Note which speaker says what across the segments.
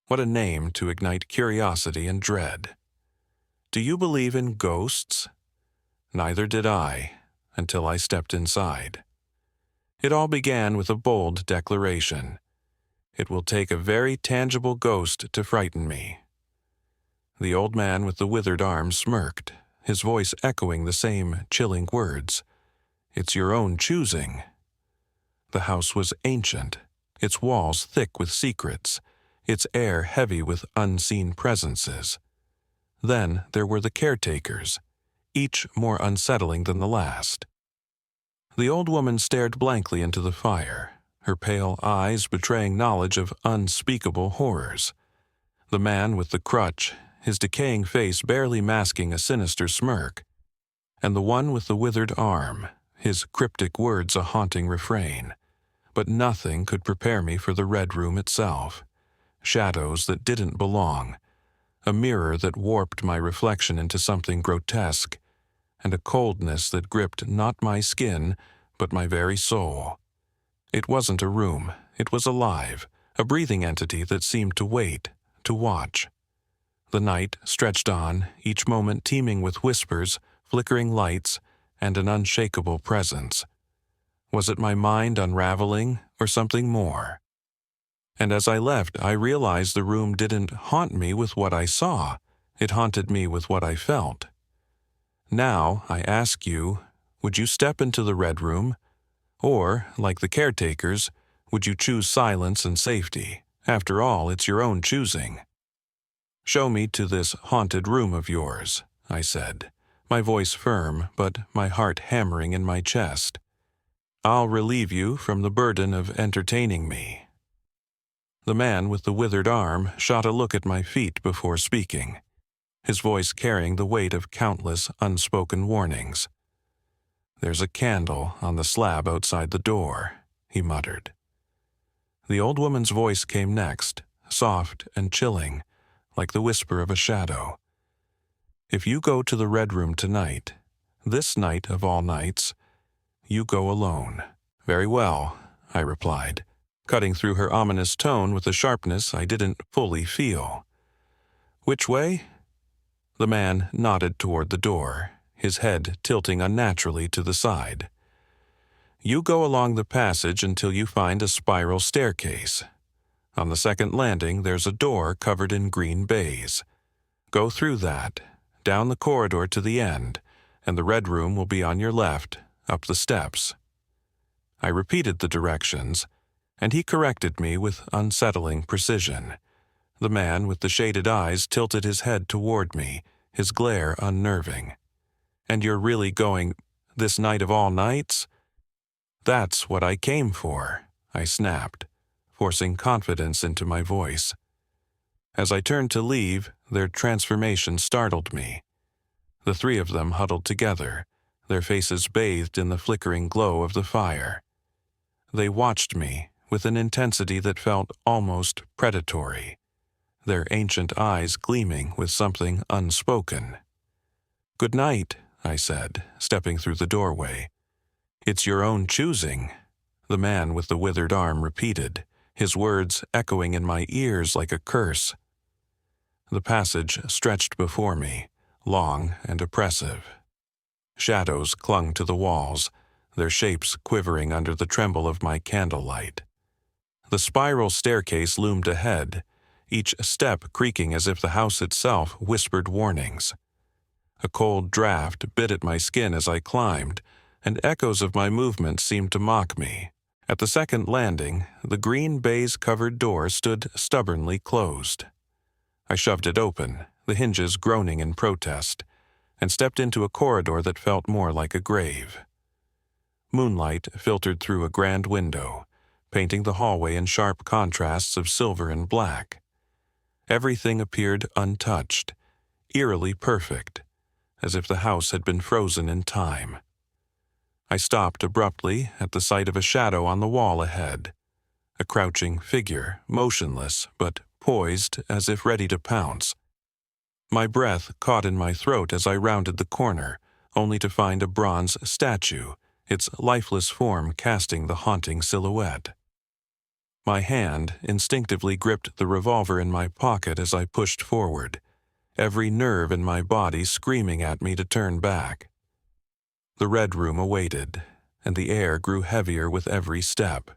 Speaker 1: What a name to ignite curiosity and dread. Do you believe in ghosts? Neither did I, until I stepped inside. It all began with a bold declaration. It will take a very tangible ghost to frighten me. The old man with the withered arm smirked, his voice echoing the same chilling words. It's your own choosing. The house was ancient, its walls thick with secrets, its air heavy with unseen presences. Then there were the caretakers, each more unsettling than the last. The old woman stared blankly into the fire, her pale eyes betraying knowledge of unspeakable horrors. The man with the crutch, his decaying face barely masking a sinister smirk. And the one with the withered arm, his cryptic words a haunting refrain. But nothing could prepare me for the Red Room itself. Shadows that didn't belong, a mirror that warped my reflection into something grotesque, and a coldness that gripped not my skin, but my very soul. It wasn't a room, it was alive, a breathing entity that seemed to wait, to watch. The night stretched on, each moment teeming with whispers, flickering lights, and an unshakable presence. Was it my mind unraveling, or something more? And as I left, I realized the room didn't haunt me with what I saw, it haunted me with what I felt. Now, I ask you, would you step into the Red Room? Or, like the caretakers, would you choose silence and safety? After all, it's your own choosing. Show me to this haunted room of yours, I said, my voice firm, but my heart hammering in my chest. I'll relieve you from the burden of entertaining me. The man with the withered arm shot a look at my feet before speaking, his voice carrying the weight of countless unspoken warnings. There's a candle on the slab outside the door, he muttered. The old woman's voice came next, soft and chilling, like the whisper of a shadow. If you go to the Red Room tonight, this night of all nights, you go alone. Very well, I replied, cutting through her ominous tone with a sharpness I didn't fully feel. Which way? The man nodded toward the door, his head tilting unnaturally to the side. You go along the passage until you find a spiral staircase. On the second landing, there's a door covered in green baize. Go through that, down the corridor to the end, and the Red Room will be on your left, up the steps. I repeated the directions, and he corrected me with unsettling precision. The man with the shaded eyes tilted his head toward me, his glare unnerving. And you're really going this night of all nights? That's what I came for, I snapped, forcing confidence into my voice. As I turned to leave, their transformation startled me. The three of them huddled together, their faces bathed in the flickering glow of the fire. They watched me with an intensity that felt almost predatory, their ancient eyes gleaming with something unspoken. Good night, I said, stepping through the doorway. It's your own choosing, the man with the withered arm repeated, his words echoing in my ears like a curse. The passage stretched before me, long and oppressive. Shadows clung to the walls, their shapes quivering under the tremble of my candlelight. The spiral staircase loomed ahead, each step creaking as if the house itself whispered warnings. A cold draft bit at my skin as I climbed, and echoes of my movements seemed to mock me. At the second landing, the green baize-covered door stood stubbornly closed. I shoved it open, the hinges groaning in protest, and stepped into a corridor that felt more like a grave. Moonlight filtered through a grand window, painting the hallway in sharp contrasts of silver and black. Everything appeared untouched, eerily perfect, as if the house had been frozen in time. I stopped abruptly at the sight of a shadow on the wall ahead, a crouching figure, motionless but poised as if ready to pounce. My breath caught in my throat as I rounded the corner, only to find a bronze statue, its lifeless form casting the haunting silhouette. My hand instinctively gripped the revolver in my pocket as I pushed forward, every nerve in my body screaming at me to turn back. The red room awaited, and the air grew heavier with every step.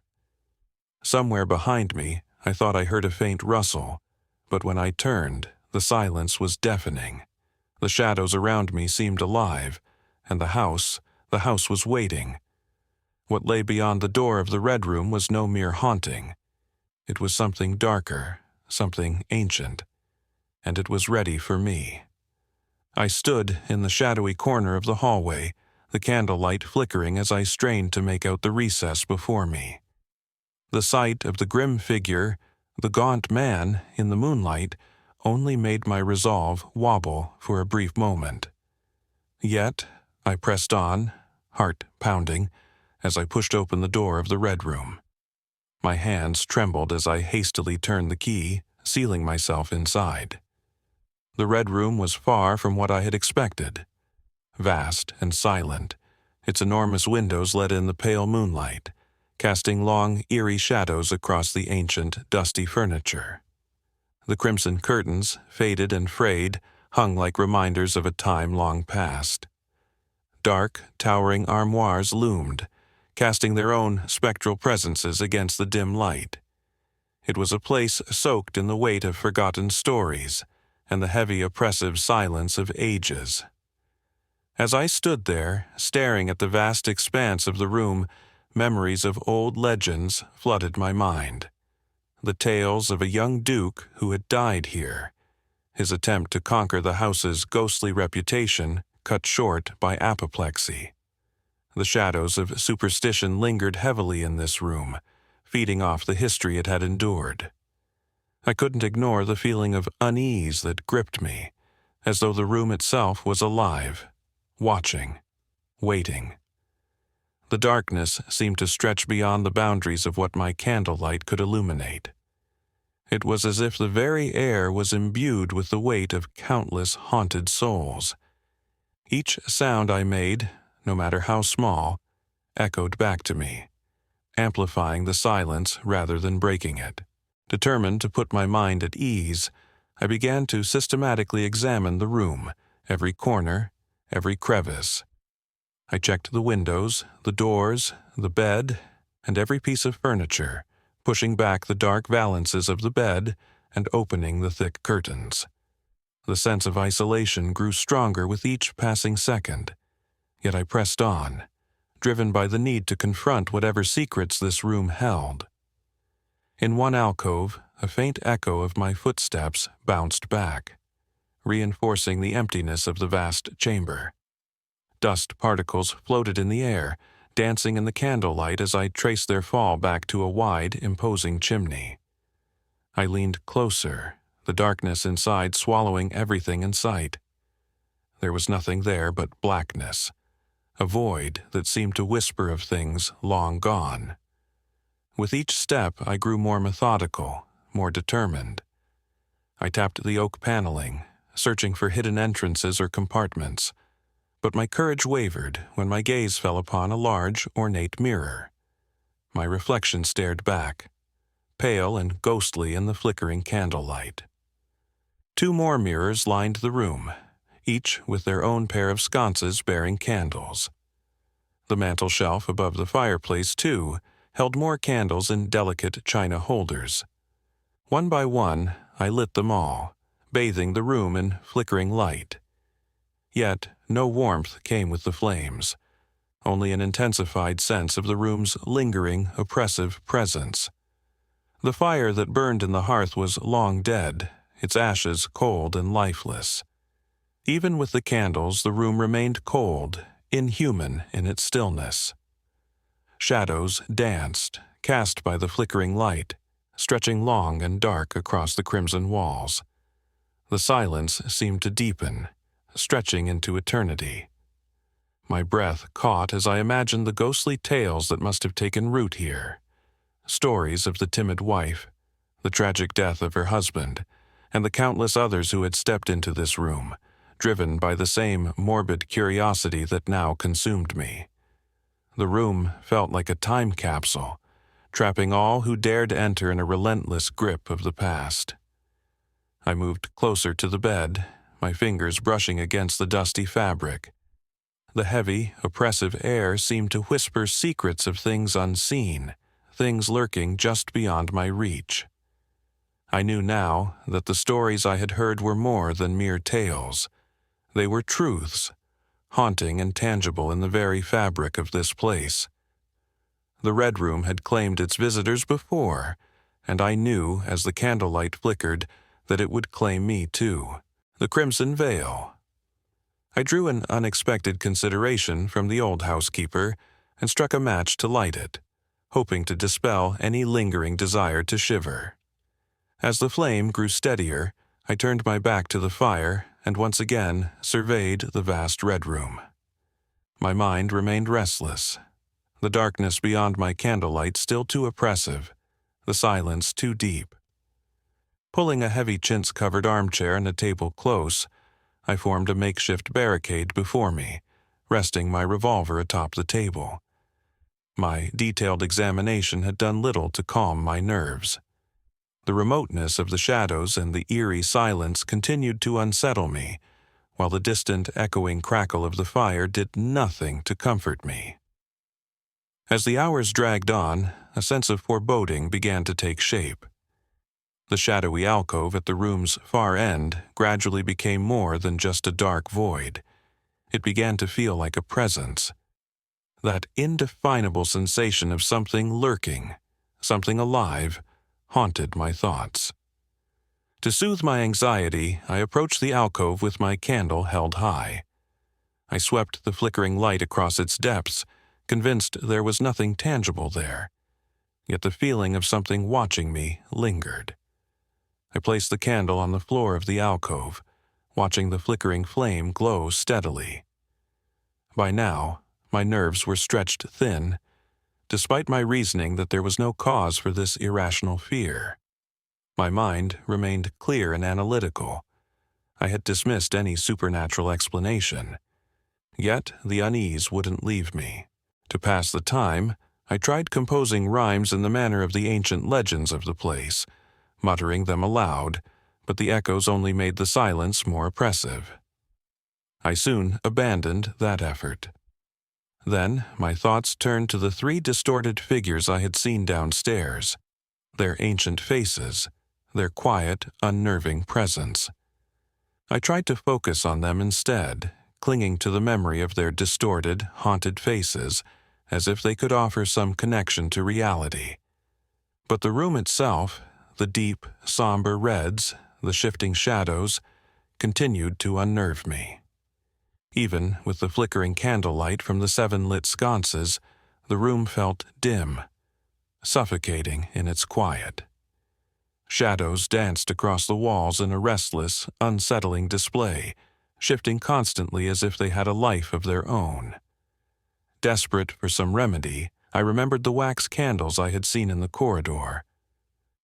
Speaker 1: Somewhere behind me, I thought I heard a faint rustle, but when I turned, the silence was deafening. The shadows around me seemed alive, and the house was waiting. What lay beyond the door of the red room was no mere haunting. It was something darker, something ancient, and it was ready for me. I stood in the shadowy corner of the hallway, the candlelight flickering as I strained to make out the recess before me. The sight of the grim figure, the gaunt man, in the moonlight, only made my resolve wobble for a brief moment. Yet, I pressed on, heart pounding, as I pushed open the door of the red room. My hands trembled as I hastily turned the key, sealing myself inside. The red room was far from what I had expected. Vast and silent, its enormous windows let in the pale moonlight, casting long, eerie shadows across the ancient, dusty furniture. The crimson curtains, faded and frayed, hung like reminders of a time long past. Dark, towering armoires loomed, casting their own spectral presences against the dim light. It was a place soaked in the weight of forgotten stories and the heavy, oppressive silence of ages. As I stood there, staring at the vast expanse of the room, memories of old legends flooded my mind. The tales of a young duke who had died here, his attempt to conquer the house's ghostly reputation cut short by apoplexy. The shadows of superstition lingered heavily in this room, feeding off the history it had endured. I couldn't ignore the feeling of unease that gripped me, as though the room itself was alive, watching, waiting. The darkness seemed to stretch beyond the boundaries of what my candlelight could illuminate. It was as if the very air was imbued with the weight of countless haunted souls. Each sound I made, no matter how small, echoed back to me, amplifying the silence rather than breaking it. Determined to put my mind at ease, I began to systematically examine the room, every corner, every crevice. I checked the windows, the doors, the bed, and every piece of furniture, pushing back the dark valances of the bed and opening the thick curtains. The sense of isolation grew stronger with each passing second, yet I pressed on, driven by the need to confront whatever secrets this room held. In one alcove, a faint echo of my footsteps bounced back, reinforcing the emptiness of the vast chamber. Dust particles floated in the air, dancing in the candlelight as I traced their fall back to a wide, imposing chimney. I leaned closer, the darkness inside swallowing everything in sight. There was nothing there but blackness, a void that seemed to whisper of things long gone. With each step, I grew more methodical, more determined. I tapped the oak paneling, searching for hidden entrances or compartments, but my courage wavered when my gaze fell upon a large, ornate mirror. My reflection stared back, pale and ghostly in the flickering candlelight. 2 more mirrors lined the room, each with their own pair of sconces bearing candles. The mantel shelf above the fireplace, too, held more candles in delicate china holders. One by one, I lit them all, bathing the room in flickering light. Yet no warmth came with the flames, only an intensified sense of the room's lingering, oppressive presence. The fire that burned in the hearth was long dead, its ashes cold and lifeless. Even with the candles, the room remained cold, inhuman in its stillness. Shadows danced, cast by the flickering light, stretching long and dark across the crimson walls. The silence seemed to deepen, stretching into eternity. My breath caught as I imagined the ghostly tales that must have taken root here. Stories of the timid wife, the tragic death of her husband, and the countless others who had stepped into this room, driven by the same morbid curiosity that now consumed me. The room felt like a time capsule, trapping all who dared enter in a relentless grip of the past. I moved closer to the bed, my fingers brushing against the dusty fabric. The heavy, oppressive air seemed to whisper secrets of things unseen, things lurking just beyond my reach. I knew now that the stories I had heard were more than mere tales. They were truths, haunting and tangible in the very fabric of this place. The Red Room had claimed its visitors before, and I knew, as the candlelight flickered, that it would claim me too. The Crimson Veil. I drew an unexpected consideration from the old housekeeper and struck a match to light it, hoping to dispel any lingering desire to shiver. As the flame grew steadier, I turned my back to the fire and once again surveyed the vast Red Room. My mind remained restless, the darkness beyond my candlelight still too oppressive, the silence too deep. Pulling a heavy chintz-covered armchair and a table close, I formed a makeshift barricade before me, resting my revolver atop the table. My detailed examination had done little to calm my nerves. The remoteness of the shadows and the eerie silence continued to unsettle me, while the distant echoing crackle of the fire did nothing to comfort me. As the hours dragged on, a sense of foreboding began to take shape. The shadowy alcove at the room's far end gradually became more than just a dark void. It began to feel like a presence. That indefinable sensation of something lurking, something alive, haunted my thoughts. To soothe my anxiety, I approached the alcove with my candle held high. I swept the flickering light across its depths, convinced there was nothing tangible there. Yet the feeling of something watching me lingered. I placed the candle on the floor of the alcove, watching the flickering flame glow steadily. By now, my nerves were stretched thin, despite my reasoning that there was no cause for this irrational fear. My mind remained clear and analytical. I had dismissed any supernatural explanation. Yet the unease wouldn't leave me. To pass the time, I tried composing rhymes in the manner of the ancient legends of the place, muttering them aloud, but the echoes only made the silence more oppressive. I soon abandoned that effort. Then my thoughts turned to the 3 distorted figures I had seen downstairs, their ancient faces, their quiet, unnerving presence. I tried to focus on them instead, clinging to the memory of their distorted, haunted faces, as if they could offer some connection to reality. But the room itself, the deep, somber reds, the shifting shadows, continued to unnerve me. Even with the flickering candlelight from the 7 lit sconces, the room felt dim, suffocating in its quiet. Shadows danced across the walls in a restless, unsettling display, shifting constantly as if they had a life of their own. Desperate for some remedy, I remembered the wax candles I had seen in the corridor.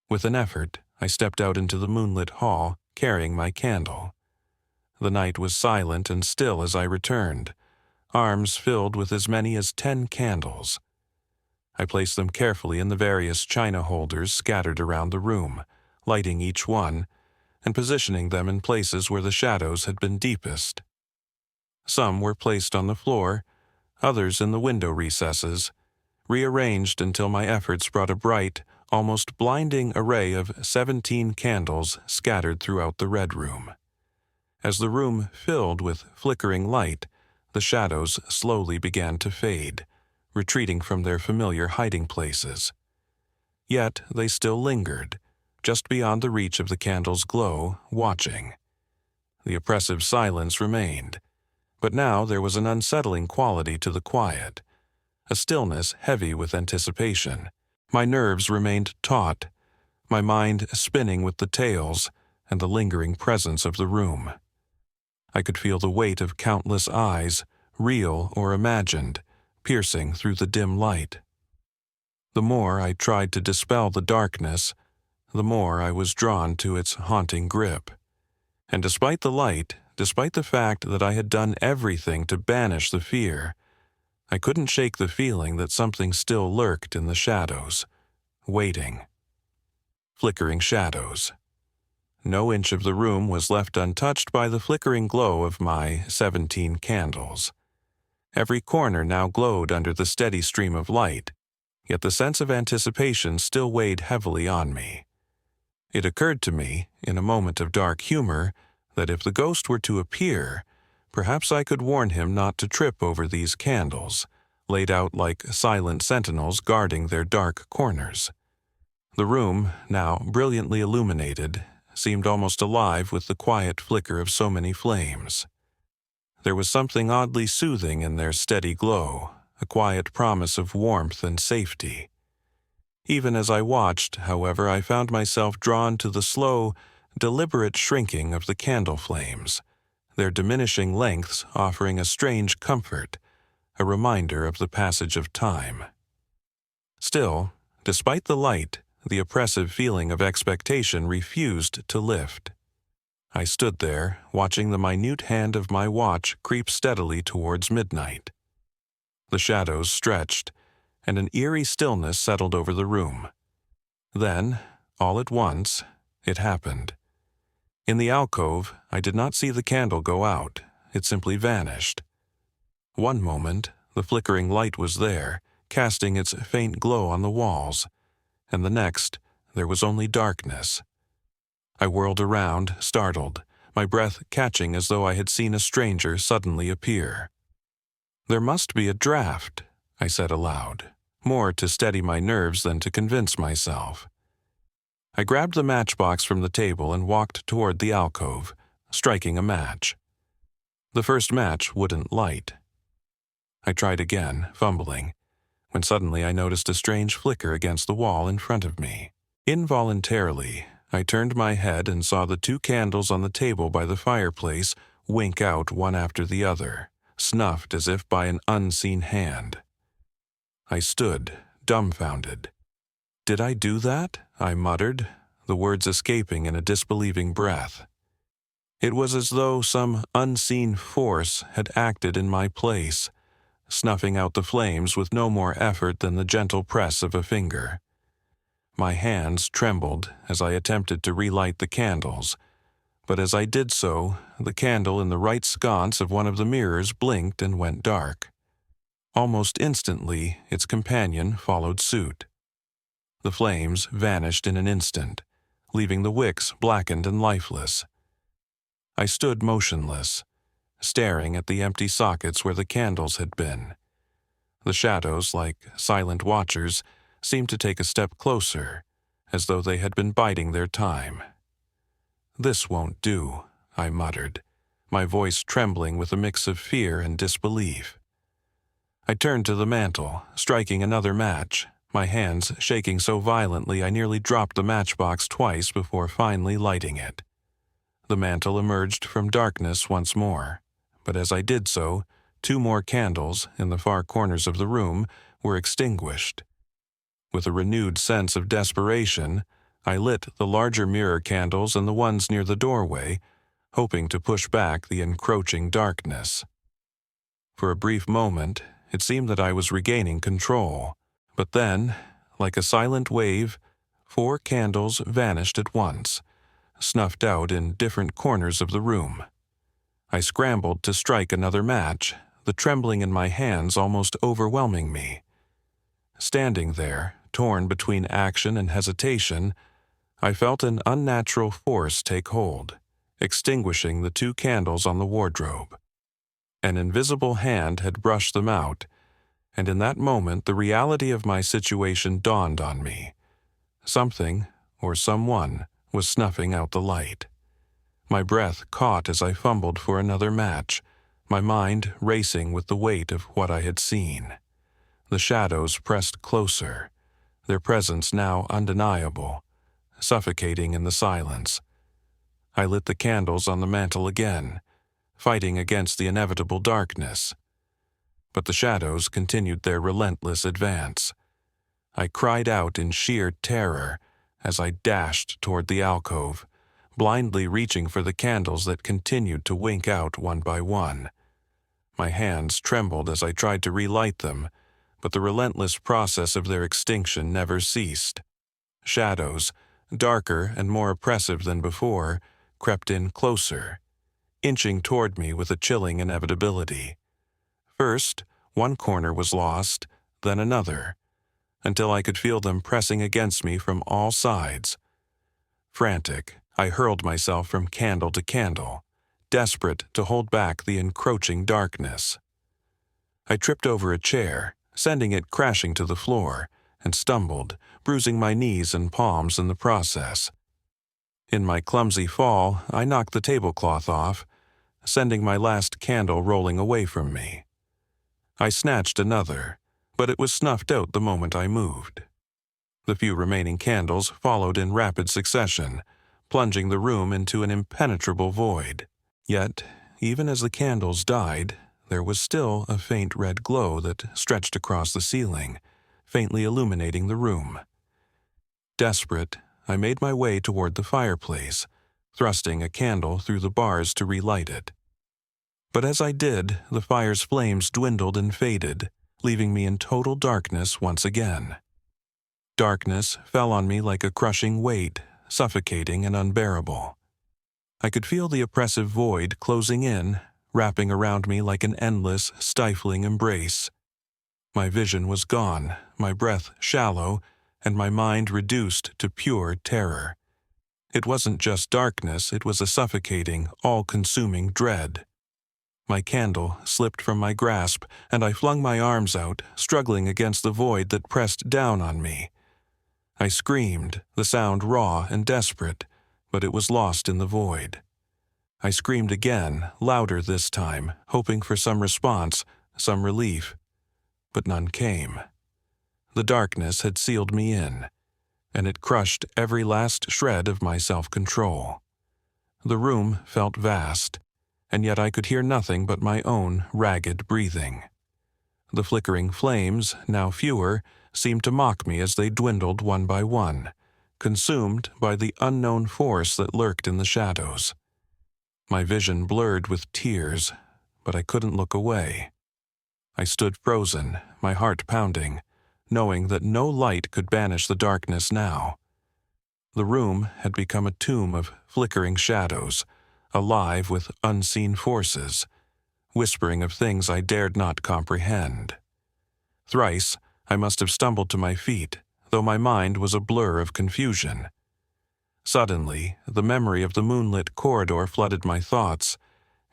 Speaker 1: With an effort, I stepped out into the moonlit hall, carrying my candle. The night was silent and still as I returned, arms filled with as many as 10 candles. I placed them carefully in the various china holders scattered around the room, lighting each one, and positioning them in places where the shadows had been deepest. Some were placed on the floor, others in the window recesses, rearranged until my efforts brought a bright, almost blinding array of 17 candles scattered throughout the Red Room. As the room filled with flickering light, the shadows slowly began to fade, retreating from their familiar hiding places. Yet they still lingered, just beyond the reach of the candle's glow, watching. The oppressive silence remained, but now there was an unsettling quality to the quiet, a stillness heavy with anticipation. My nerves remained taut, my mind spinning with the tales and the lingering presence of the room. I could feel the weight of countless eyes, real or imagined, piercing through the dim light. The more I tried to dispel the darkness, the more I was drawn to its haunting grip. And despite the light, despite the fact that I had done everything to banish the fear, I couldn't shake the feeling that something still lurked in the shadows, waiting. Flickering shadows. No inch of the room was left untouched by the flickering glow of my 17 candles. Every corner now glowed under the steady stream of light, yet the sense of anticipation still weighed heavily on me. It occurred to me, in a moment of dark humor, that if the ghost were to appear, perhaps I could warn him not to trip over these candles, laid out like silent sentinels guarding their dark corners. The room, now brilliantly illuminated, seemed almost alive with the quiet flicker of so many flames. There was something oddly soothing in their steady glow, a quiet promise of warmth and safety. Even as I watched, however, I found myself drawn to the slow, deliberate shrinking of the candle flames, their diminishing lengths offering a strange comfort, a reminder of the passage of time. Still, despite the light, the oppressive feeling of expectation refused to lift. I stood there, watching the minute hand of my watch creep steadily towards midnight. The shadows stretched, and an eerie stillness settled over the room. Then, all at once, it happened. In the alcove, I did not see the candle go out. It simply vanished. One moment, the flickering light was there, casting its faint glow on the walls, and the next, there was only darkness. I whirled around, startled, my breath catching as though I had seen a stranger suddenly appear. "There must be a draft," I said aloud, more to steady my nerves than to convince myself. I grabbed the matchbox from the table and walked toward the alcove, striking a match. The first match wouldn't light. I tried again, fumbling, when suddenly I noticed a strange flicker against the wall in front of me. Involuntarily, I turned my head and saw the 2 candles on the table by the fireplace wink out one after the other, snuffed as if by an unseen hand. I stood, dumbfounded. "Did I do that?" I muttered, the words escaping in a disbelieving breath. It was as though some unseen force had acted in my place, snuffing out the flames with no more effort than the gentle press of a finger. My hands trembled as I attempted to relight the candles, but as I did so, the candle in the right sconce of one of the mirrors blinked and went dark. Almost instantly, its companion followed suit. The flames vanished in an instant, leaving the wicks blackened and lifeless. I stood motionless, staring at the empty sockets where the candles had been. The shadows, like silent watchers, seemed to take a step closer, as though they had been biding their time. "This won't do," I muttered, my voice trembling with a mix of fear and disbelief. I turned to the mantel, striking another match, my hands shaking so violently I nearly dropped the matchbox twice before finally lighting it. The mantel emerged from darkness once more, but as I did so, 2 more candles, in the far corners of the room, were extinguished. With a renewed sense of desperation, I lit the larger mirror candles and the ones near the doorway, hoping to push back the encroaching darkness. For a brief moment, it seemed that I was regaining control, but then, like a silent wave, 4 candles vanished at once, snuffed out in different corners of the room. I scrambled to strike another match, the trembling in my hands almost overwhelming me. Standing there, torn between action and hesitation, I felt an unnatural force take hold, extinguishing the 2 candles on the wardrobe. An invisible hand had brushed them out, and in that moment the reality of my situation dawned on me. Something, or someone, was snuffing out the light. My breath caught as I fumbled for another match, my mind racing with the weight of what I had seen. The shadows pressed closer, their presence now undeniable, suffocating in the silence. I lit the candles on the mantel again, fighting against the inevitable darkness. But the shadows continued their relentless advance. I cried out in sheer terror as I dashed toward the alcove, blindly reaching for the candles that continued to wink out one by one. My hands trembled as I tried to relight them, but the relentless process of their extinction never ceased. shadows, darker and more oppressive than before, crept in closer, inching toward me with a chilling inevitability. First, one corner was lost, then another, until I could feel them pressing against me from all sides. Frantic, I hurled myself from candle to candle, desperate to hold back the encroaching darkness. I tripped over a chair, sending it crashing to the floor, and stumbled, bruising my knees and palms in the process. In my clumsy fall, I knocked the tablecloth off, sending my last candle rolling away from me. I snatched another, but it was snuffed out the moment I moved. The few remaining candles followed in rapid succession, plunging the room into an impenetrable void. Yet, even as the candles died, there was still a faint red glow that stretched across the ceiling, faintly illuminating the room. Desperate, I made my way toward the fireplace, thrusting a candle through the bars to relight it. But as I did, the fire's flames dwindled and faded, leaving me in total darkness once again. Darkness fell on me like a crushing weight, suffocating and unbearable. I could feel the oppressive void closing in, wrapping around me like an endless, stifling embrace. My vision was gone, my breath shallow, and my mind reduced to pure terror. It wasn't just darkness, it was a suffocating, all-consuming dread. My candle slipped from my grasp, and I flung my arms out, struggling against the void that pressed down on me. I screamed, the sound raw and desperate, but it was lost in the void. I screamed again, louder this time, hoping for some response, some relief. But none came. The darkness had sealed me in, and it crushed every last shred of my self-control. The room felt vast, and yet I could hear nothing but my own ragged breathing. The flickering flames, now fewer, seemed to mock me as they dwindled one by one, consumed by the unknown force that lurked in the shadows. My vision blurred with tears, but I couldn't look away. I stood frozen, my heart pounding, knowing that no light could banish the darkness now. The room had become a tomb of flickering shadows, alive with unseen forces, whispering of things I dared not comprehend. Thrice, I must have stumbled to my feet, though my mind was a blur of confusion. Suddenly, the memory of the moonlit corridor flooded my thoughts,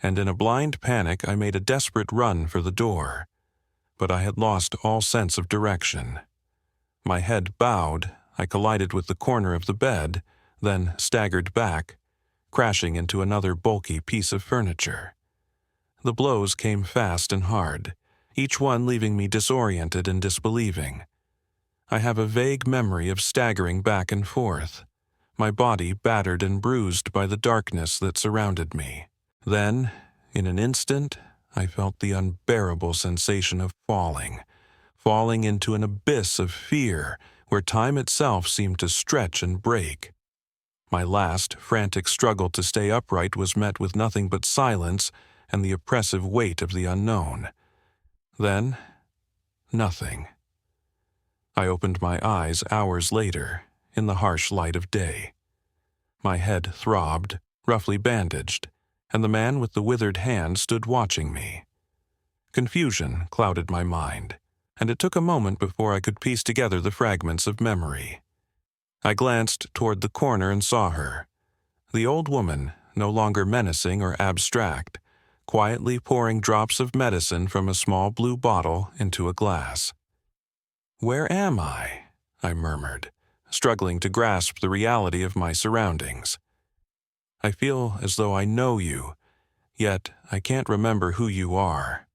Speaker 1: and in a blind panic I made a desperate run for the door. But I had lost all sense of direction. My head bowed, I collided with the corner of the bed, then staggered back, crashing into another bulky piece of furniture. The blows came fast and hard, each one leaving me disoriented and disbelieving. I have a vague memory of staggering back and forth, my body battered and bruised by the darkness that surrounded me. Then, in an instant, I felt the unbearable sensation of falling into an abyss of fear where time itself seemed to stretch and break. My last frantic struggle to stay upright was met with nothing but silence and the oppressive weight of the unknown. Then, nothing. I opened my eyes hours later, in the harsh light of day. My head throbbed, roughly bandaged, and the man with the withered hand stood watching me. Confusion clouded my mind, and it took a moment before I could piece together the fragments of memory. I glanced toward the corner and saw her, the old woman, no longer menacing or abstract, quietly pouring drops of medicine from a small blue bottle into a glass. "Where am I?" I murmured, struggling to grasp the reality of my surroundings. "I feel as though I know you, yet I can't remember who you are."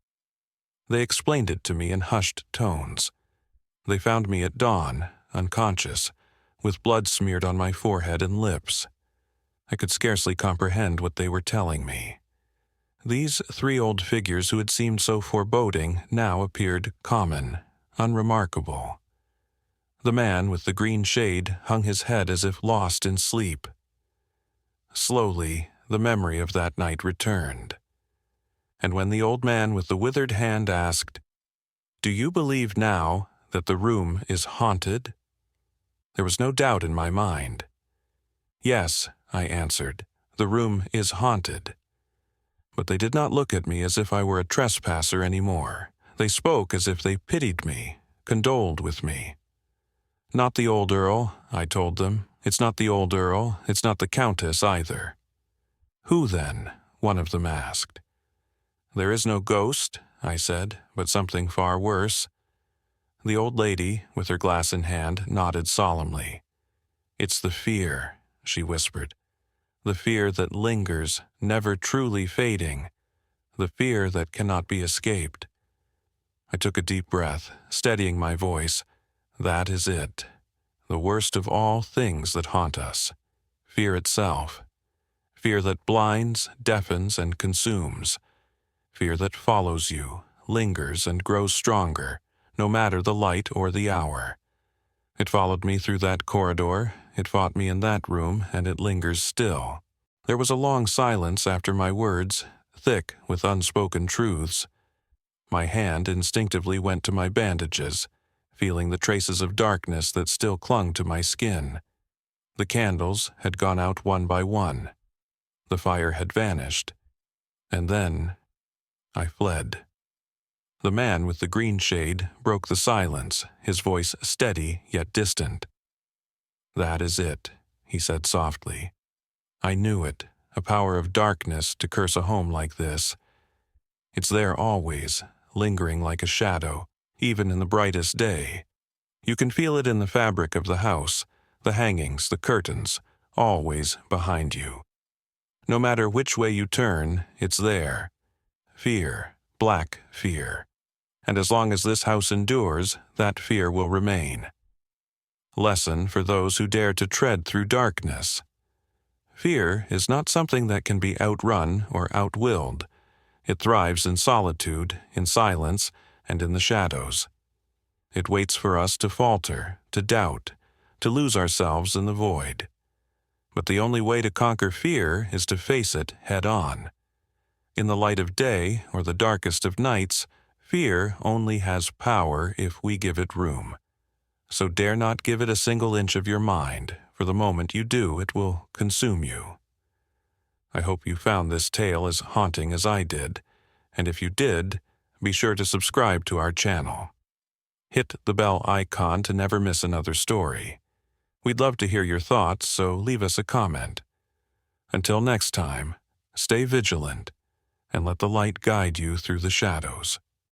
Speaker 1: They explained it to me in hushed tones. They found me at dawn, unconscious, with blood smeared on my forehead and lips. I could scarcely comprehend what they were telling me. These three old figures who had seemed so foreboding now appeared common, unremarkable. The man with the green shade hung his head as if lost in sleep. Slowly, the memory of that night returned. And when the old man with the withered hand asked, "Do you believe now that the room is haunted?" There was no doubt in my mind. "Yes," I answered, "the room is haunted." But they did not look at me as if I were a trespasser anymore. They spoke as if they pitied me, condoled with me. "Not the old Earl," I told them. "It's not the old Earl. It's not the Countess either." "Who then?" one of them asked. "There is no ghost," I said, "but something far worse." The old lady, with her glass in hand, nodded solemnly. "It's the fear," she whispered. "The fear that lingers, never truly fading. The fear that cannot be escaped." I took a deep breath, steadying my voice. "That is it. The worst of all things that haunt us. Fear itself. Fear that blinds, deafens, and consumes. Fear that follows you, lingers, and grows stronger, no matter the light or the hour. It followed me through that corridor, it fought me in that room, and it lingers still." There was a long silence after my words, thick with unspoken truths. My hand instinctively went to my bandages, feeling the traces of darkness that still clung to my skin. The candles had gone out one by one. The fire had vanished. And then I fled. The man with the green shade broke the silence, his voice steady yet distant. "That is it," he said softly. "I knew it, a power of darkness to curse a home like this. It's there always, lingering like a shadow, even in the brightest day. You can feel it in the fabric of the house, the hangings, the curtains, always behind you. No matter which way you turn, it's there. Fear, black fear. And as long as this house endures, that fear will remain. Lesson for those who dare to tread through darkness. Fear is not something that can be outrun or outwilled. It thrives in solitude, in silence, and in the shadows. It waits for us to falter, to doubt, to lose ourselves in the void. But the only way to conquer fear is to face it head on. In the light of day or the darkest of nights, fear only has power if we give it room. So dare not give it a single inch of your mind, for the moment you do, it will consume you. I hope you found this tale as haunting as I did, and if you did, be sure to subscribe to our channel. Hit the bell icon to never miss another story. We'd love to hear your thoughts, so leave us a comment. Until next time, stay vigilant and let the light guide you through the shadows.